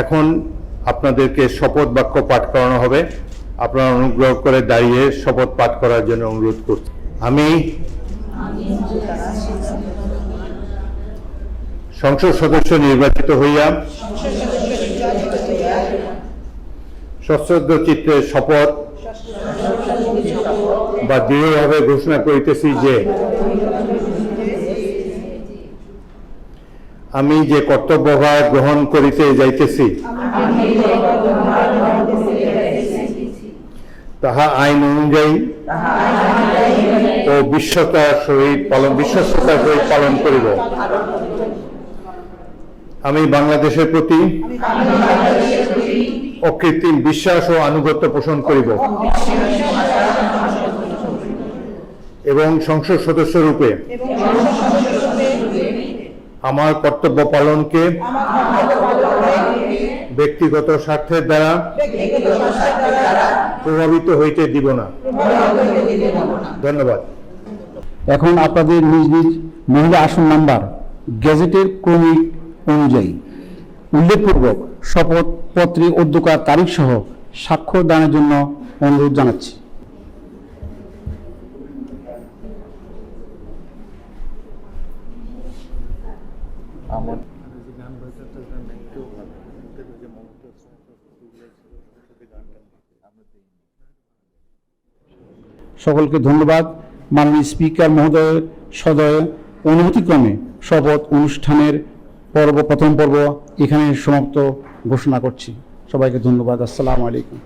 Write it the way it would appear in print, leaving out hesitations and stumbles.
এখন আপনাদেরকে শপথ বাক্য পাঠ করানো হবে। আপনারা অনুগ্রহ করে দাঁড়িয়ে শপথ পাঠ করার জন্য অনুরোধ করছি। আমি সংসদ সদস্য নির্বাচিত হইয়া সশ্রদ্ধ চিত্তে শপথ বা দৃঢ়ভাবে ঘোষণা করিতেছি যে আমি যে কর্তব্যভার গ্রহণ করিতে যাইতেছি তাহা আইন অনুযায়ী ও বিশ্বস্ততার সহিত পালন করিব। আমি বাংলাদেশের প্রতি অকৃত্রিম বিশ্বাস ও আনুগত্য পোষণ করিব এবং সংসদ সদস্য রূপে আমার কর্তব্য পালনকে ব্যক্তিগত স্বার্থের দ্বারা প্রভাবিত হইতে দিব না। ধন্যবাদ। এখন আপনাদের নিজ নিজ মহিলা আসন নাম্বার গেজেটের ক্রমিক অনুযায়ী উল্লেখপূর্বক শপথ পত্রে অধ্যক্ষার তারিখ সহ স্বাক্ষর দানের জন্য অনুরোধ জানাচ্ছি। সকলকে ধন্যবাদ। মাননীয় স্পিকার মহোদয়ের সদয় অনুমতিক্রমে শপথ অনুষ্ঠানের প্রথম পর্ব এখানে সমাপ্ত ঘোষণা করছি। সবাইকে ধন্যবাদ। আসসালামু আলাইকুম।